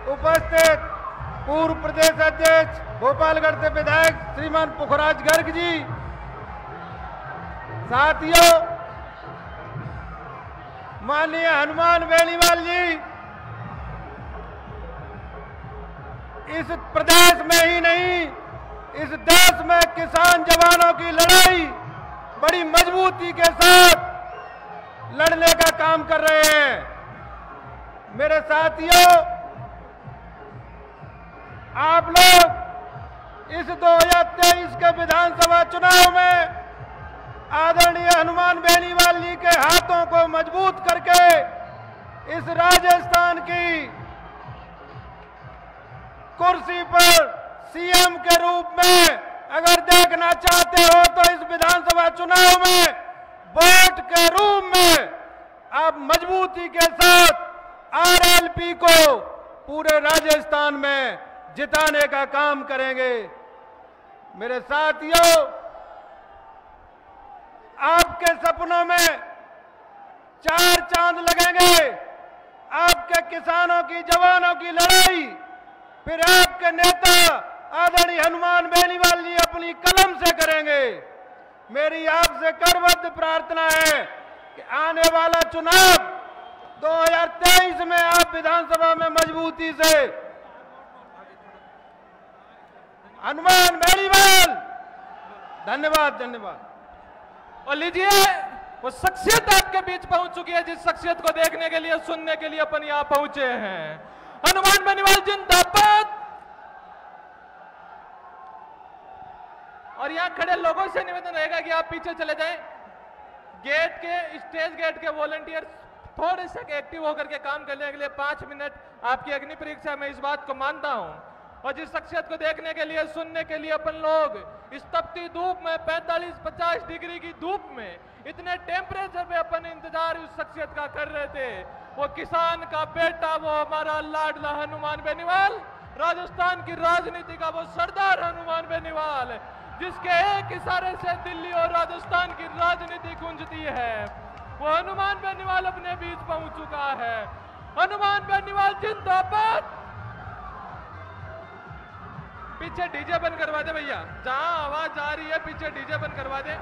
उपस्थित पूर्व प्रदेश अध्यक्ष भोपालगढ़ से विधायक श्रीमान पुखराज गर्ग जी, साथियों, माननीय हनुमान बेनीवाल जी, इस प्रदेश में ही नहीं इस देश में किसान जवानों की लड़ाई बड़ी मजबूती के साथ लड़ने का काम कर रहे हैं। मेरे साथियों, आप लोग इस 2023 के विधानसभा चुनाव में आदरणीय हनुमान बेनीवाल जी के हाथों को मजबूत करके इस राजस्थान की कुर्सी पर सीएम के रूप में अगर देखना चाहते हो तो इस विधानसभा चुनाव में वोट के रूप में आप मजबूती के साथ आरएलपी को पूरे राजस्थान में जिताने का काम करेंगे। मेरे साथियों, आपके सपनों में 4 चांद लगेंगे। आपके किसानों की जवानों की लड़ाई फिर आपके नेता आदरणीय हनुमान बेनीवाल जी अपनी कलम से करेंगे। मेरी आपसे करबद्ध प्रार्थना है कि आने वाला चुनाव 2023 में आप विधानसभा में मजबूती से हनुमान बेनीवाल। धन्यवाद, धन्यवाद। और लीजिए, वो शख्सियत आपके बीच पहुंच चुकी है जिस शख्सियत को देखने के लिए, सुनने के लिए अपन यहां पहुंचे हैं। हनुमान बेनीवाल जिंदाबाद। और यहां खड़े लोगों से निवेदन रहेगा कि आप पीछे चले जाएं। गेट के, स्टेज गेट के वॉलंटियर थोड़े से एक्टिव होकर के काम करने के लिए 5 मिनट आपकी अग्नि परीक्षा में, इस बात को मानता हूं। और जिस शख्सियत को देखने के लिए, सुनने के लिए अपन लोग इस तपती धूप में 45-50 डिग्री की धूप में इतने टेम्परेचर पे अपन इंतजार उस शख्सियत का कर रहे थे, वो किसान का बेटा, वो हमारा लाडला हनुमान बेनीवाल, राजस्थान की राजनीति का वो सरदार हनुमान बेनीवाल, जिसके एक इशारे से दिल्ली और राजस्थान की राजनीति गूंजती है, वो हनुमान बेनीवाल अपने बीच पहुंच चुका है। हनुमान बेनीवाल जिंदाबाद। पीछे डीजे बंद करवा दे भैया, जहां आवाज आ रही है पीछे डीजे बंद करवा दे।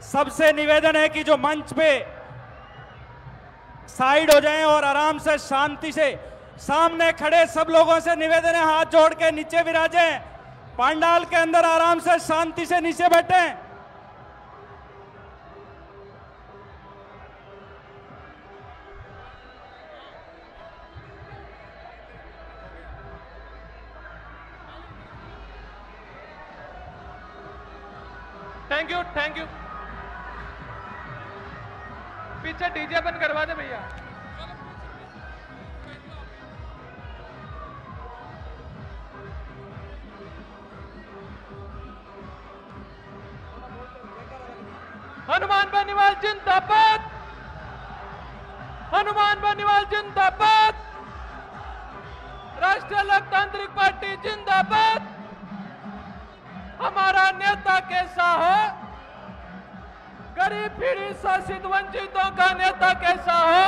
सबसे निवेदन है कि जो मंच पे साइड हो जाएं और आराम से शांति से, सामने खड़े सब लोगों से निवेदन है हाथ जोड़ के नीचे विराजें, पंडाल के अंदर आराम से शांति से नीचे बैठें। Thank you, thank you. पीछे डीजे बंद करवा दे भैया। हनुमान बेनीवाल जिंदाबाद। हनुमान बेनीवाल जिंदाबाद। राष्ट्रीय लोकतांत्रिक पार्टी जिंदाबाद। हमारा नेता कैसा हो, गरीब पीड़ित शासित वंचितों का नेता कैसा हो,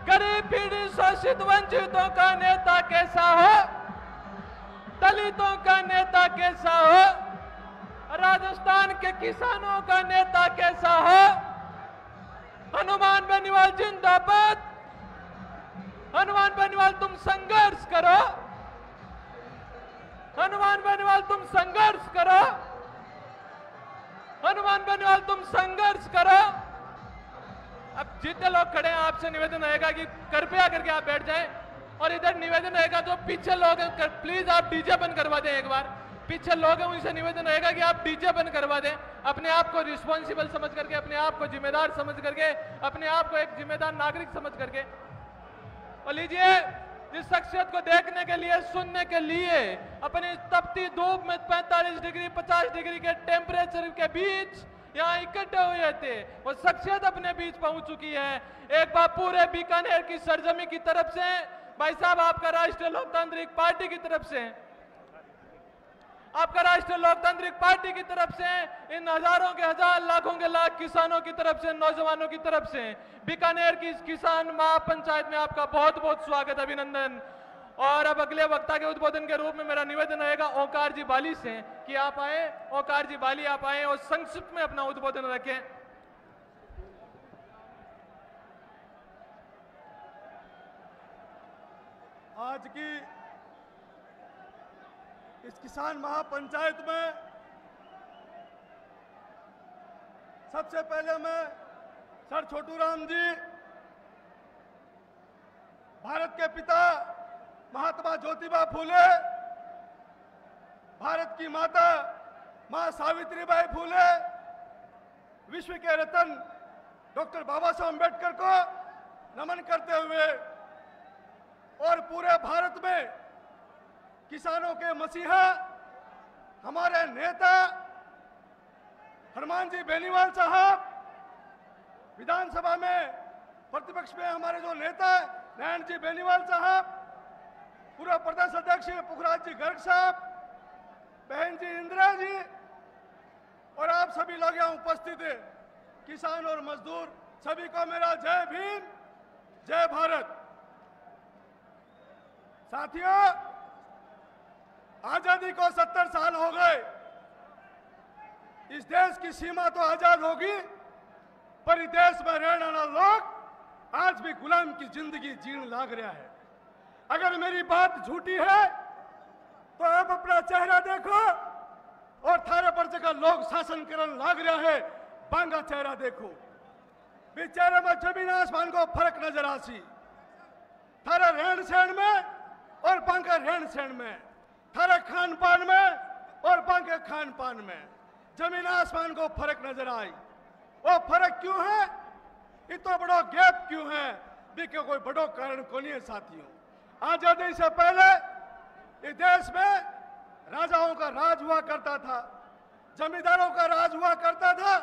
गरीब पीड़ित शासित वंचितों का नेता कैसा हो, दलितों का नेता कैसा हो, राजस्थान के किसानों का नेता कैसा हो। हनुमान बेनीवाल जिंदाबाद। हनुमान बेनीवाल तुम संघर्ष करो। हनुमान बेनीवाल तुम संघर्ष करो। हनुमान बेनीवाल तुम संघर्ष करो। अब जितने लोग खड़े हैं आपसे निवेदन रहेगा कि कृपया करके आप बैठ जाएं। और इधर निवेदन रहेगा जो पीछे लोग हैं, प्लीज आप डीजे बंद करवा दें। एक बार पीछे लोग हैं उनसे निवेदन रहेगा कि आप डीजे बंद करवा दें। अपने आप को रिस्पॉन्सिबल समझ करके, अपने आप को जिम्मेदार समझ करके, अपने आप को एक जिम्मेदार नागरिक समझ करके। और लीजिए, जिस शख्सियत को देखने के लिए, सुनने के लिए अपनी तपती धूप में 45 डिग्री 50 डिग्री के टेम्परेचर के बीच यहाँ इकट्ठे हुए थे, वो शख्सियत अपने बीच पहुंच चुकी है। एक बार पूरे बीकानेर की सरजमी की तरफ से, भाई साहब आपका राष्ट्रीय लोकतांत्रिक पार्टी की तरफ से, आपका राष्ट्रीय लोकतांत्रिक पार्टी की तरफ से, इन हजारों के हजार, लाखों के लाख किसानों की तरफ से, नौजवानों की तरफ से बीकानेर की इस किसान महापंचायत में आपका बहुत बहुत स्वागत, अभिनंदन। और अब अगले वक्ता के उद्बोधन के रूप में मेरा निवेदन रहेगा ओंकार जी बाली से कि आप आए, ओंकार जी बाली आप आए और संक्षिप्त में अपना उद्बोधन रखें। आज की इस किसान महापंचायत में सबसे पहले मैं सर छोटू राम जी, भारत के पिता महात्मा ज्योतिबा फूले, भारत की माता मां सावित्रीबाई फूले, विश्व के रत्न डॉक्टर बाबा साहब अम्बेडकर को नमन करते हुए और पूरे भारत में किसानों के मसीहा हमारे नेता हनुमान जी बेनीवाल साहब, विधानसभा में प्रतिपक्ष में हमारे जो नेता नारायण जी बेनीवाल साहब, पूर्व प्रदेश अध्यक्ष पुखराज जी गर्ग साहब, बहन जी इंदिरा जी और आप सभी लोग यहाँ उपस्थित हैं, किसान और मजदूर सभी को मेरा जय भीम, जय भारत। साथियों, आजादी को 70 साल हो गए। इस देश की सीमा तो आजाद होगी, पर इस देश में रहने वाला लोग आज भी गुलाम की जिंदगी जीने लाग रहा है। अगर मेरी बात झूठी है तो आप अपना चेहरा देखो और थारे पर जगह लोग शासन करने लाग रहा है, बांगा चेहरा देखो। भी चेहरे में जमीन आसमान को फर्क नजर आसी, थारे रहन सहन में और बांका रहन सहन में, थारे खान पान में और बांके खान पान में जमीन आसमान को फर्क नजर आई। वो फर्क क्यों है? इतना बड़ा गैप क्यों है? भी कोई बड़ो कारण को नहीं है। साथियों, आजादी से पहले इस देश में राजाओं का राज हुआ करता था, जमींदारों का राज हुआ करता था,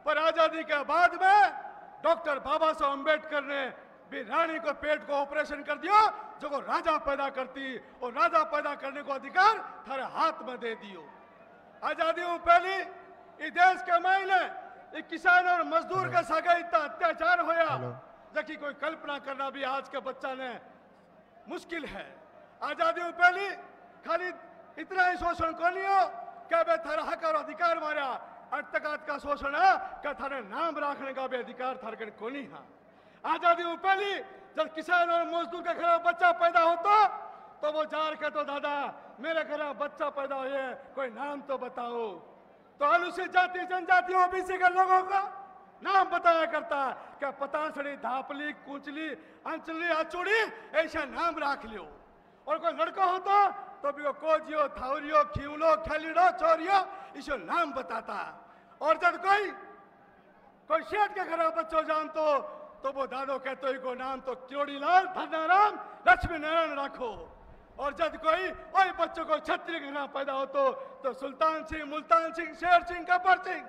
पर आजादी के बाद में डॉक्टर बाबा साहब अम्बेडकर ने भी रानी को पेट को ऑपरेशन कर दिया, जो को राजा पैदा करती, और राजा पैदा करने को अधिकार थारे हाथ में दे दियो। आजादी में पहली इस देश के मायने किसान और मजदूर के साथ इतना अत्याचार होया जबकि कोई कल्पना करना भी आज के बच्चा ने मुश्किल है। आजादी में पहली खाली इतना ही शोषण को नहीं हो क्या बे थारा हक और अधिकार मारा, अटकात का शोषण है क्या थारे नाम रखने का भी अधिकार थारे को नहीं है। आजादी में पहली जब किसान और मजदूर के घर बच्चा पैदा होता तो वो जार के तो दादा मेरे घर बच्चा पैदा हुए, कोई नाम तो बताओ। तो अनुसूचित जाति जनजाति ओबीसी के लोगों का नाम बताया करता क्या पतासड़ी, धापली, कुचली, अंचली, अचूड़ी ऐसा नाम रख लियो। और कोई लड़का होता तो भी वो कोजियो, थावरियो, खिवलो, खेलिड़ो, चोरियो इसे नाम बताता। और जब कोई शेठ के घर बच्चों जानतो तो वो दादो कहते ही को नाम तो किरोड़ीलाल, धनाराम, लक्ष्मी नारायण रखो। और जब कोई वही बच्चों को छत्री के नाम पैदा हो तो सुल्तान सिंह, मुल्तान सिंह, शेर सिंह, गब्बर सिंह।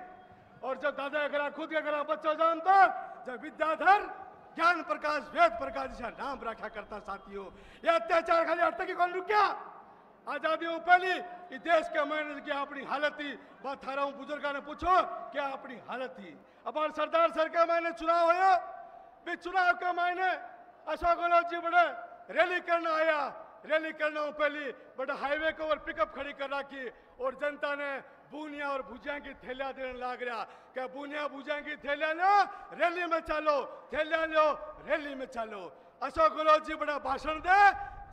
और जब दादा के घर खुद के घर बच्चों जानता जब विद्याधर, ज्ञान प्रकाश, वेद प्रकाश जैसा नाम रखा करता। साथियों, यह अत्याचार खाली अटकी कौन रुकिया? आजादी में पहली इस देश के मैंने की अपनी हालत थी, बात थारा हूं बुजुर्गा ने पूछो क्या अपनी हालत थी। अब सरदार सर के मैंने चुनाव होया, भी चुनाव के मैंने अशोक गहलोत जी बड़े रैली करना आया। रैली करना पहली बड़ा हाईवे के ऊपर पिकअप खड़ी कर रखी और जनता ने बूनिया और भुजिया की थैलियां देने लग रहा क्या बूनिया भुजिया की थैलियां लो, रैली में चलो, थैलियां लो, रैली में चलो। अशोक गहलोत जी बड़ा भाषण दे,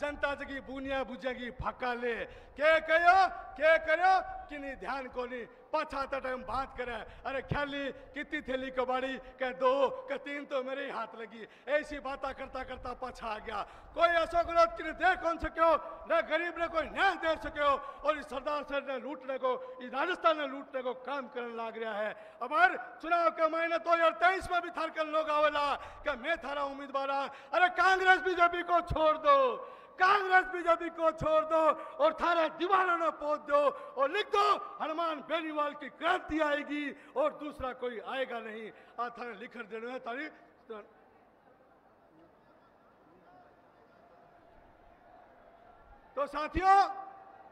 जनता जी बूनिया भुजिया की फाका ले, के कहो के करो कि नहीं ध्यान को नहीं। पाछाता टाइम बात करे, अरे ख्याली कितनी थैली कबाड़ी, कह 2 कह 3 तो मेरे ही हाथ लगी, ऐसी बातें करता करता पाछा आ गया। कोई अशोक गहलोत ने दे कौन सको, न गरीब ने कोई न्याय दे सको, और इस सरदार सर ने लूटने को, इस राजस्थान ने लूटने को काम करने लग रहा है। अब हर चुनाव के महीने 2023 में भी थारकन लोग आवेला कि मैं थारा उम्मीदवार, अरे कांग्रेस बीजेपी को छोड़ दो, कांग्रेस बीजेपी को छोड़ दो और थारा दीवारों में पोत दो और लिख दो हनुमान बेनीवाल की क्रांति आएगी और दूसरा कोई आएगा नहीं। आ थाने लिख देना है तारी। तो साथियों,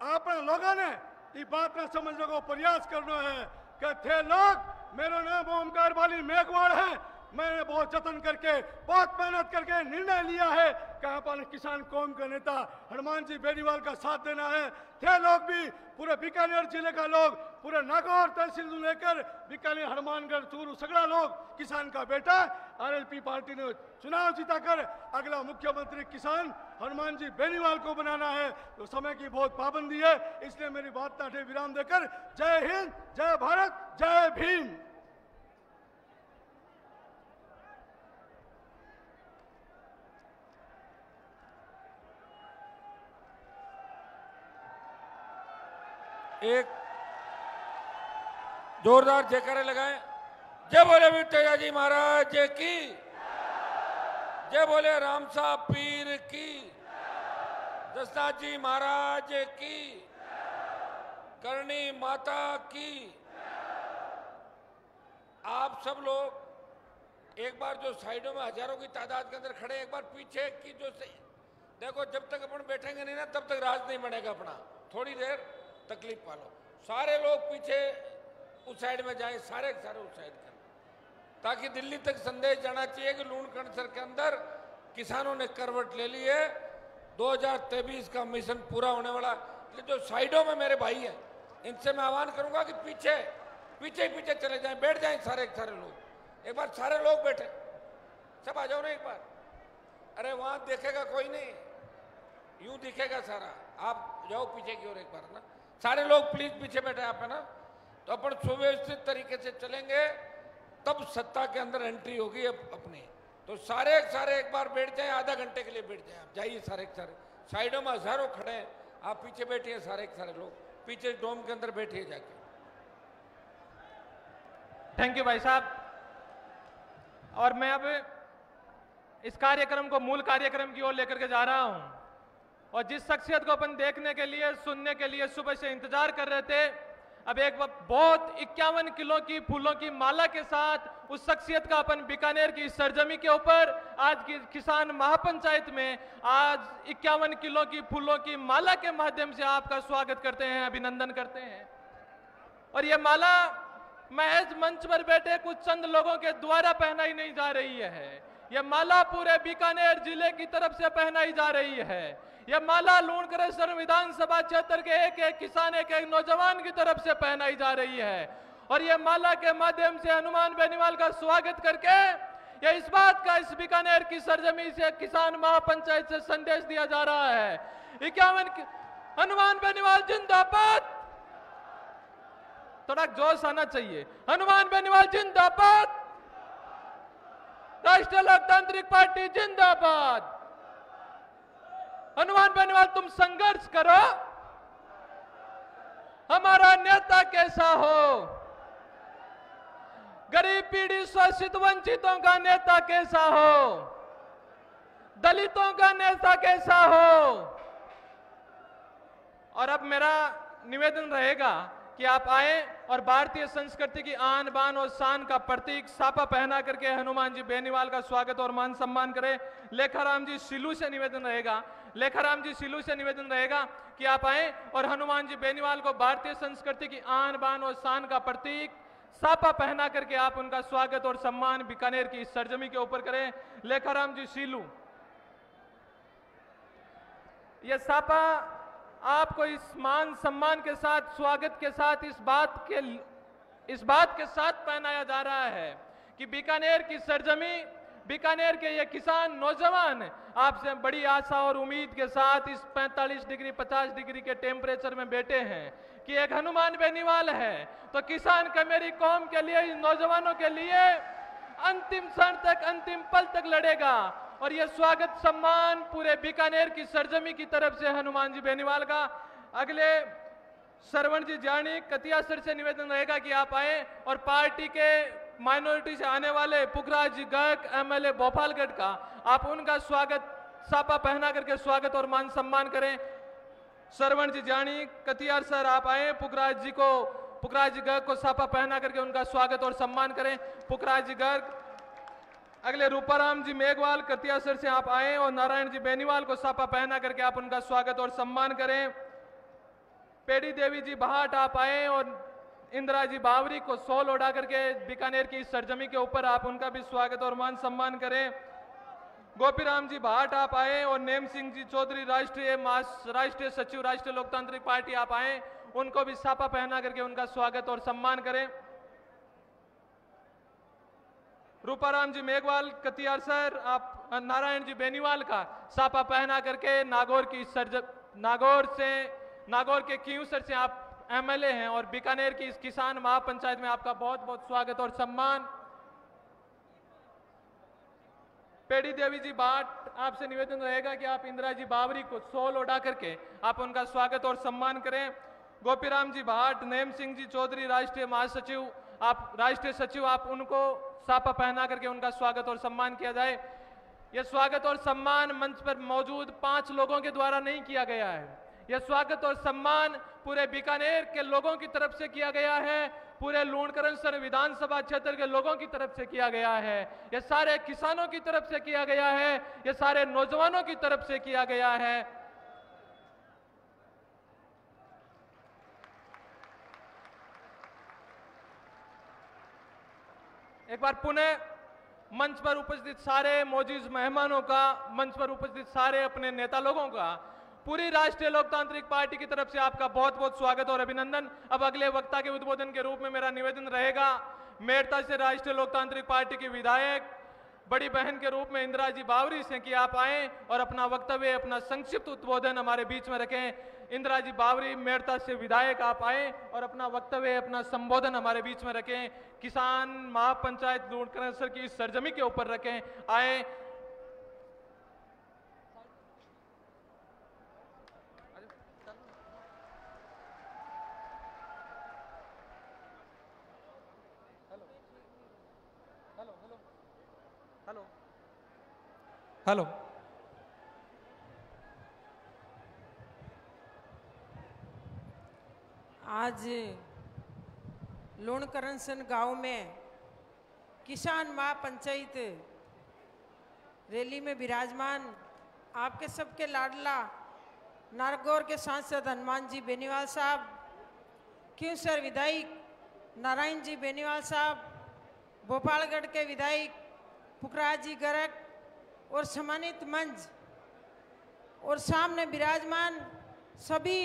आप लोगों ने ये बात न समझने को प्रयास करना है कि थे लोग, मेरा नाम ओमकार बाली मेघवाड़ है, मैंने बहुत जतन करके, बहुत मेहनत करके निर्णय लिया है कि अपन किसान कौम का नेता हनुमान जी बेनीवाल का साथ देना है। थे लोग भी, पूरे बीकानेर जिले का लोग, पूरे नागौर तहसील लेकर बीकानेर, हनुमानगढ़, चूरू, सगड़ा लोग किसान का बेटा, आरएलपी पार्टी ने चुनाव जीताकर अगला मुख्यमंत्री किसान हनुमान जी बेनीवाल को बनाना है। तो समय की बहुत पाबंदी है, इसलिए मेरी बात ताटे विराम देकर जय हिंद, जय भारत, जय भीम। एक जोरदार जयकारे लगाएं। जय बोले विठ्ठल जी महाराज की, जय बोले राम साहब पीर की, दशनाथ जी महाराज की, करणी माता की। आप सब लोग एक बार जो साइडों में हजारों की तादाद के अंदर खड़े, एक बार पीछे की जो सही देखो, जब तक अपन बैठेंगे नहीं ना तब तक राज नहीं बनेगा अपना, थोड़ी देर तकलीफ पालो। सारे लोग पीछे उस साइड में जाएं, सारे के सारे उस साइड कर, ताकि दिल्ली तक संदेश जाना चाहिए कि लूणकंड सर के अंदर किसानों ने करवट ले ली है। 2023 का मिशन पूरा होने वाला। जो साइडों में मेरे भाई हैं, इनसे मैं आह्वान करूंगा कि पीछे पीछे पीछे चले जाएं, बैठ जाएं सारे के सारे लोग। एक बार सारे लोग बैठे, सब आ जाओ ना एक बार। अरे वहां देखेगा कोई नहीं, यूं दिखेगा सारा। आप जाओ पीछे की ओर एक बार ना, सारे लोग प्लीज पीछे बैठे आप है ना। तो अपन सुव्यवस्थित तरीके से चलेंगे, तब सत्ता के अंदर एंट्री होगी अपनी। तो सारे एक बार बैठ जाएं, आधा घंटे के लिए बैठ जाएं। आप जाइए सारे के सारे, साइडों में हजारों खड़े हैं, आप पीछे बैठिए सारे के सारे लोग, पीछे डोम के अंदर बैठिए जाके। थैंक यू भाई साहब। और मैं अब इस कार्यक्रम को मूल कार्यक्रम की ओर लेकर के जा रहा हूं। और जिस शख्सियत को अपन देखने के लिए, सुनने के लिए सुबह से इंतजार कर रहे थे, अब एक बहुत 51 किलो की फूलों की माला के साथ उस शख्सियत का अपन बीकानेर की सरजमी के ऊपर आज की किसान महापंचायत में आज 51 किलो की फूलों की माला के माध्यम से आपका स्वागत करते हैं, अभिनंदन करते हैं। और ये माला महज मंच पर बैठे कुछ चंद लोगों के द्वारा पहनाई नहीं जा रही है, यह माला पूरे बीकानेर जिले की तरफ से पहनाई जा रही है। यह माला लूणकरेसर विधानसभा क्षेत्र के एक किसान, एक नौजवान की तरफ से पहनाई जा रही है। और यह माला के माध्यम से हनुमान बेनीवाल का स्वागत करके यह इस बात का इस बीकानेर की सरजमी से, किसान महापंचायत से संदेश दिया जा रहा है 51 हनुमान बेनीवाल जिंदाबाद। थोड़ा जोश आना चाहिए। हनुमान बेनीवाल जिंदाबाद, राष्ट्रीय लोकतांत्रिक पार्टी जिंदाबाद। हनुमान बेनीवाल तुम संघर्ष करो, हमारा नेता कैसा हो, गरीब पीड़ित शोषित वंचितों का नेता कैसा हो, दलितों का नेता कैसा हो। और अब मेरा निवेदन रहेगा कि आप आए और भारतीय संस्कृति की आन बान और शान का प्रतीक सापा पहना करके हनुमान जी बेनीवाल का स्वागत और मान सम्मान करें। लेखाराम जी सिलू से निवेदन रहेगा, लेखाराम जी सिलू से निवेदन रहेगा कि आप आए और हनुमान जी बेनीवाल को भारतीय संस्कृति की आन बान और शान का प्रतीक सापा पहना करके आप उनका स्वागत और सम्मान बीकानेर की सरजमी के ऊपर करें। लेखाराम जी सिलू, यह सापा आपको इस मान सम्मान के साथ, स्वागत के साथ, इस बात के साथ पहनाया जा रहा है कि बीकानेर की सरजमी, बीकानेर के ये किसान नौजवान आपसे बड़ी आशा और उम्मीद के साथ इस 45 डिग्री 50 डिग्री के टेम्परेचर में बैठे हैं कि एक हनुमान बेनीवाल है तो किसान का मेरी कौम के लिए, इन नौजवानों के लिए अंतिम क्षण तक, अंतिम पल तक लड़ेगा। और ये स्वागत सम्मान पूरे बीकानेर की सरजमी की तरफ से हनुमान जी बेनीवाल का। अगले श्रवण जी जानी कतिया सर से निवेदन रहेगा कि आप आए और पार्टी के माइनॉरिटी से आने वाले पुखराज जी गर्ग एमएलए भोपालगढ़ का आप उनका स्वागत सापा पहना करके स्वागत और मान सम्मान करें। श्रवण जी जानी कतियार सर आप आए, पुखराज जी गर्ग को सापा पहना करके उनका स्वागत और सम्मान करें। पुखराज जी गर्ग। अगले रूपाराम जी मेघवाल कतिया सर से आप आए और नारायण जी बेनीवाल को सापा पहना करके आप उनका स्वागत और सम्मान करें। पेड़ी देवी जी भाट आप आए और इंदिरा जी बावरी को शॉल ओढ़ा करके बीकानेर की सरजमी के ऊपर आप उनका भी स्वागत और मान सम्मान करें। गोपीराम जी भाट आप आए और नेम सिंह जी चौधरी राष्ट्रीय सचिव राष्ट्रीय लोकतांत्रिक पार्टी आप आए, उनको भी सापा पहना करके उनका स्वागत और सम्मान करें। रूपाराम जी मेघवाल कतियार सर आप नारायण जी बेनीवाल का सापा पहना करके नागौर के कियूसर से आप एमएलए हैं और बीकानेर की इस किसान महापंचायत में आपका बहुत बहुत स्वागत और सम्मान। पेड़ी देवी जी भाट आपसे निवेदन रहेगा कि आप इंदिरा जी बावरी को शॉल ओढ़ा करके आप उनका स्वागत और सम्मान करें। गोपीराम जी भाट, नेम सिंह जी चौधरी राष्ट्रीय सचिव आप उनको सापा पहना करके उनका स्वागत और सम्मान किया जाए। यह स्वागत और सम्मान मंच पर मौजूद 5 लोगों के द्वारा नहीं किया गया है। यह स्वागत और सम्मान पूरे बीकानेर के लोगों की तरफ से किया गया है, पूरे लूणकरणसर विधानसभा क्षेत्र के लोगों की तरफ से किया गया है, यह सारे किसानों की तरफ से किया गया है, यह सारे नौजवानों की तरफ से किया गया है। एक बार पुनः मंच पर उपस्थित सारे मौजूद मेहमानों का, मंच पर उपस्थित सारे अपने नेता लोगों का पूरी राष्ट्रीय लोकतांत्रिक पार्टी की तरफ से आपका बहुत बहुत स्वागत और अभिनंदन। अब अगले वक्ता के उद्बोधन के रूप में मेरा निवेदन रहेगा मेड़ता से राष्ट्रीय लोकतांत्रिक पार्टी की विधायक बड़ी बहन के रूप में इंदिरा जी बावरी से कि आप आए और अपना वक्तव्य, अपना संक्षिप्त उद्बोधन हमारे बीच में रखें। इंदिरा जी बावरी मेड़ता से विधायक आप आए और अपना वक्तव्य, अपना संबोधन हमारे बीच में रखें। किसान महापंचायत लूणकरणसर की इस सरजमी के ऊपर रखें, आए। हेलो, आज लूणकरणसर गांव में किसान महापंचायत रैली में विराजमान आपके सबके लाडला नागौर के सांसद हनुमान जी बेनीवाल साहब, कियूसर विधायक नारायण जी बेनीवाल साहब, भोपालगढ़ के विधायक पुखराज जी गर्ग और सम्मानित मंच और सामने विराजमान सभी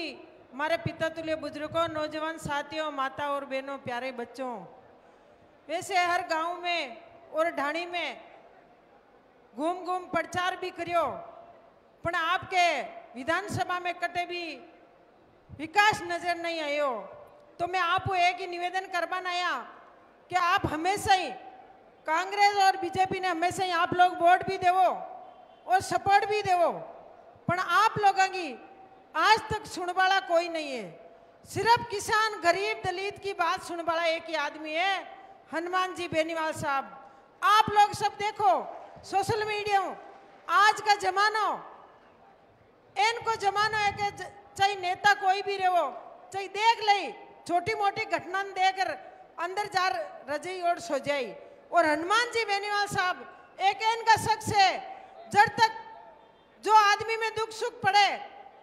हमारे पिता तुल्य बुजुर्गों, नौजवान साथियों, माता और बहनों, प्यारे बच्चों। वैसे हर गांव में और ढाणी में घूम घूम प्रचार भी करियो, पर आपके विधानसभा में कटे भी विकास नजर नहीं आयो। तो मैं आपको एक ही निवेदन करवाना आया कि आप हमेशा ही, कांग्रेस और बीजेपी ने हमेशा ही आप लोग वोट भी देवो और सपोर्ट भी देवो, पर आप लोगों की आज तक सुन वाला कोई नहीं है। सिर्फ किसान, गरीब, दलित की बात सुन वाला एक ही आदमी है, हनुमान जी बेनीवाल साहब। आप लोग सब देखो सोशल मीडिया, आज का जमाना, इनको जमाना है कि चाहे नेता कोई भी रहो, चाहे देख ले छोटी मोटी घटना देकर अंदर जा रजाई और सो जाई। और हनुमान जी बेनीवाल साहब एक इनका शख्स है, जब तक जो आदमी में दुख सुख पड़े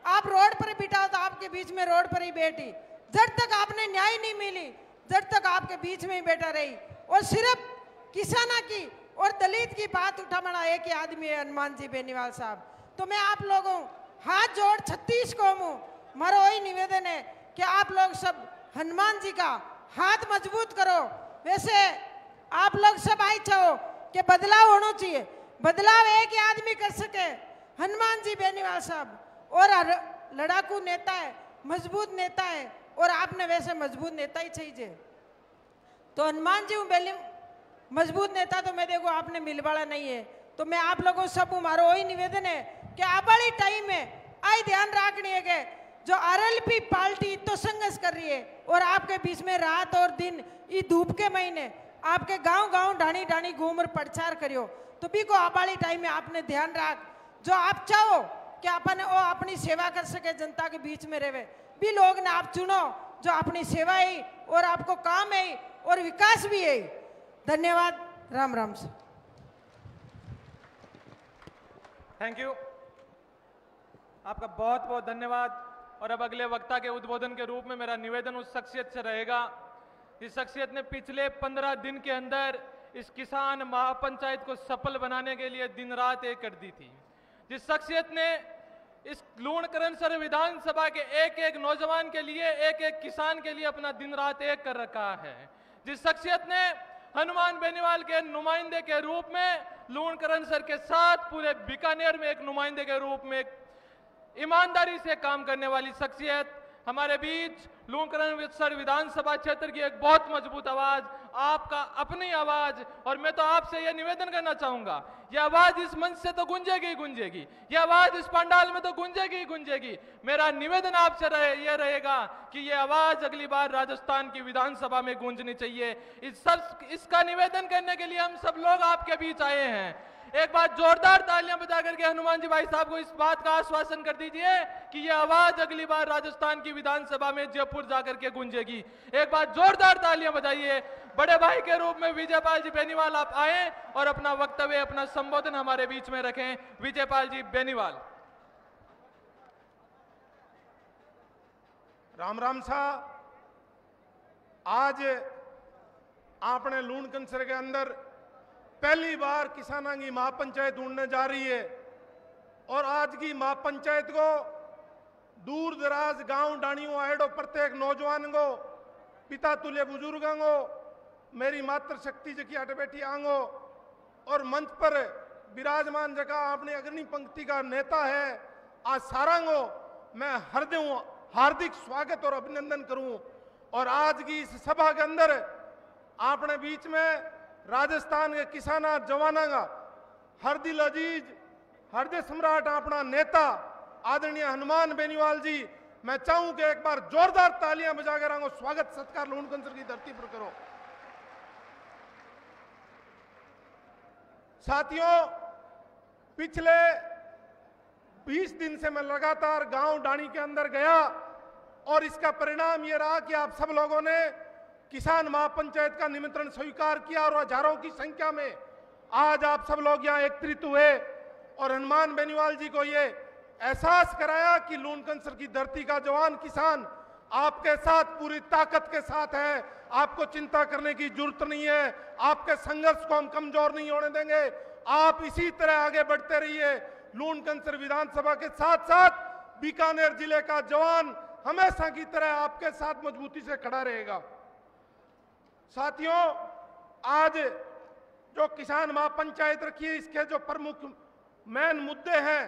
आप रोड पर बिठाओ तो आपके बीच में रोड पर ही बैठी, जब तक आपने न्याय नहीं मिली जब तक आपके बीच में ही बैठा रही। और सिर्फ किसाना की और दलित की बात उठाना एक ही आदमी है, हनुमान जी बेनीवाल साहब। तो मैं आप लोगों हाथ जोड़ 36 कौम हूँ, हमारा वही निवेदन है कि आप लोग सब हनुमान जी का हाथ मजबूत करो। वैसे आप लोग सब आई चाहो कि बदलाव होना चाहिए, बदलाव एक ही आदमी कर सके, हनुमान जी बेनीवाल साहब और लड़ाकू नेता है, मजबूत नेता है, और आपने वैसे मजबूत नेता ही चाहिए। तो हनुमान जी मजबूत नेता तो मैं देखो आपने मिलवाड़ा नहीं है। तो मैं आप लोगों सब हमारा वही निवेदन है कि आबाड़ी टाइम में आई ध्यान रखनी है कि जो आरएलपी पार्टी तो संघर्ष कर रही है और आपके बीच में रात और दिन ये धूप के महीने आपके गांव गांव ढाणी ढाणी घूम और प्रचार करियो। तो भी को आबाड़ी टाइम में आपने ध्यान रख, जो आप चाहो कि अपन वो अपनी सेवा कर सके, जनता के बीच में रहे, भी लोग ने आप चुनो जो अपनी सेवा है और आपको काम है और विकास भी है। धन्यवाद। राम राम से। थैंक यू, आपका बहुत बहुत धन्यवाद। और अब अगले वक्ता के उद्बोधन के रूप में मेरा निवेदन उस शख्सियत से रहेगा। इस शख्सियत ने पिछले 15 दिन के अंदर इस किसान महापंचायत को सफल बनाने के लिए दिन रात एक कर दी थी। जिस शख्सियत ने इस लूणकरणसर विधानसभा के एक एक नौजवान के लिए, एक एक किसान के लिए अपना दिन रात एक कर रखा है। जिस शख्सियत ने हनुमान बेनीवाल के नुमाइंदे के रूप में लूणकरणसर के साथ पूरे बीकानेर में एक नुमाइंदे के रूप में ईमानदारी से काम करने वाली शख्सियत हमारे बीच लूणकरणसर विधानसभा क्षेत्र की एक बहुत मजबूत आवाज, आपका अपनी आवाज। और मैं तो आपसे यह निवेदन करना चाहूंगा, यह आवाज इस मंच से तो गूंजेगी ही गूंजेगी, यह आवाज इस पंडाल में तो गूंजेगी ही गूंजेगी। मेरा निवेदन आपसे यह रहेगा कि यह आवाज अगली बार राजस्थान की विधानसभा में गूंजनी चाहिए। इसका निवेदन करने के लिए हम सब लोग आपके बीच आए हैं। एक बार जोरदार तालियां बजा करके हनुमान जी भाई साहब को इस बात का आश्वासन कर दीजिए कि यह आवाज अगली बार राजस्थान की विधानसभा में जयपुर जाकर के गूंजेगी। एक बार जोरदार तालियां बजाइए। बड़े भाई के रूप में विजयपाल जी बेनीवाल आप आए और अपना वक्तव्य, अपना संबोधन हमारे बीच में रखें। विजयपाल जी बेनीवाल। राम राम साहब, आज आपने लूणकरणसर के अंदर पहली बार किसानों की महापंचायत ढूंढने जा रही है और आज की महापंचायत को दूर दराज गांव डाणियों आएडो प्रत्येक नौजवान को, पिता तुल्य बुजुर्गों को, मेरी मातृशक्ति जकी अट बैठी आंगो और मंच पर विराजमान जगह अपनी अग्नि पंक्ति का नेता है आज सारांगो मैं हार्दिक स्वागत और अभिनंदन करूं। और आज की इस सभा के अंदर आपने बीच में राजस्थान के किसाना जवाना का हरदिल अजीज, हृदय सम्राट अपना नेता आदरणीय हनुमान बेनीवाल जी, मैं चाहूं कि एक बार जोरदार तालियां बजाकर आंगो स्वागत सत्कार लूणकरणसर की धरती पर करो। साथियों, पिछले 20 दिन से मैं लगातार गांव डाणी के अंदर गया और इसका परिणाम यह रहा कि आप सब लोगों ने किसान महापंचायत का निमंत्रण स्वीकार किया और हजारों की संख्या में आज आप सब लोग यहां एकत्रित हुए और हनुमान बेनीवाल जी को यह एहसास कराया कि लूणकरणसर की धरती का जवान किसान आपके साथ पूरी ताकत के साथ है। आपको चिंता करने की जरूरत नहीं है, आपके संघर्ष को हम कमजोर नहीं होने देंगे। आप इसी तरह आगे बढ़ते रहिए। लूणकरणसर विधानसभा के साथ साथ बीकानेर जिले का जवान हमेशा की तरह आपके साथ मजबूती से खड़ा रहेगा। साथियों, आज जो किसान महापंचायत रखी है, इसके जो प्रमुख मेन मुद्दे हैं,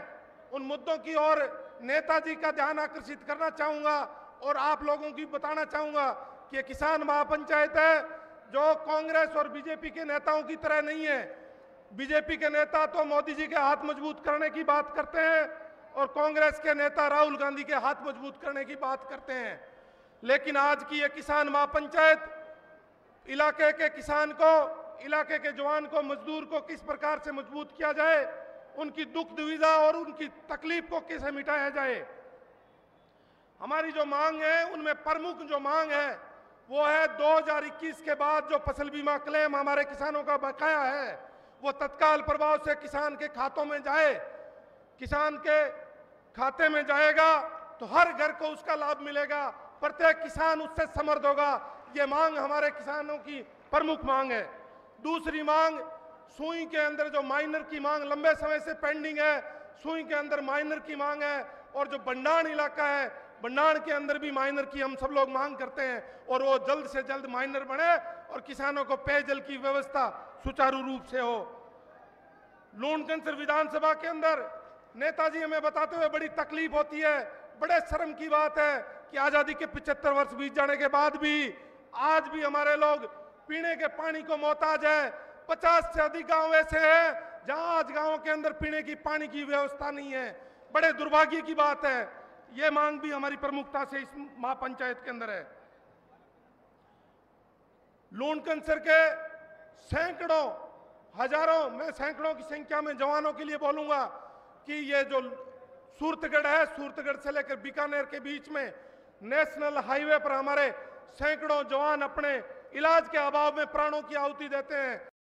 उन मुद्दों की ओर नेताजी का ध्यान आकर्षित करना चाहूंगा और आप लोगों की बताना चाहूंगा कि किसान महापंचायत है जो कांग्रेस और बीजेपी के नेताओं की तरह नहीं है। बीजेपी के नेता तो मोदी जी के हाथ मजबूत करने की बात करते हैं और कांग्रेस के नेता राहुल गांधी के हाथ मजबूत करने की बात करते हैं। लेकिन आज की ये किसान महापंचायत इलाके के किसान को, इलाके के जवान को, मजदूर को किस प्रकार से मजबूत किया जाए, उनकी दुख दुविधा और उनकी तकलीफ को कैसे मिटाया जाए। हमारी जो मांग है उनमें प्रमुख जो मांग है वो है 2021 के बाद जो फसल बीमा क्लेम हमारे किसानों का बकाया है वो तत्काल प्रभाव से किसान के खातों में जाए। किसान के खाते में जाएगा तो हर घर को उसका लाभ मिलेगा, प्रत्येक किसान उससे समृद्ध होगा। ये मांग हमारे किसानों की प्रमुख मांग है। दूसरी मांग, सुई के अंदर जो माइनर की मांग लंबे समय से पेंडिंग है, सुई के अंदर माइनर की मांग है। और जो बंडाण इलाका है, बंडाण के अंदर भी माइनर की हम सब लोग मांग करते हैं और वो जल्द से जल्द माइनर बने और किसानों को पेयजल की व्यवस्था सुचारू रूप से हो। लूणकरणसर विधानसभा के अंदर नेताजी हमें बताते हुए बड़ी तकलीफ होती है, बड़े शर्म की बात है कि आजादी के 75 वर्ष बीत जाने के बाद भी आज भी हमारे लोग पीने के पानी को मोहताज है। 50 से अधिक गांव ऐसे हैं जहां आज गांवों के अंदर पीने की पानी की व्यवस्था नहीं है। बड़े दुर्भाग्य की बात है। ये मांग भी हमारी प्रमुखता से इस महापंचायत के अंदर है। लूण कैंसर के सैकड़ों, हजारों, मैं सैकड़ों की संख्या में जवानों के लिए बोलूंगा कि ये जो सूरतगढ़ है, सूरतगढ़ से लेकर बीकानेर के बीच में नेशनल हाईवे पर हमारे सैकड़ों जवान अपने इलाज के अभाव में प्राणों की आहुति देते हैं।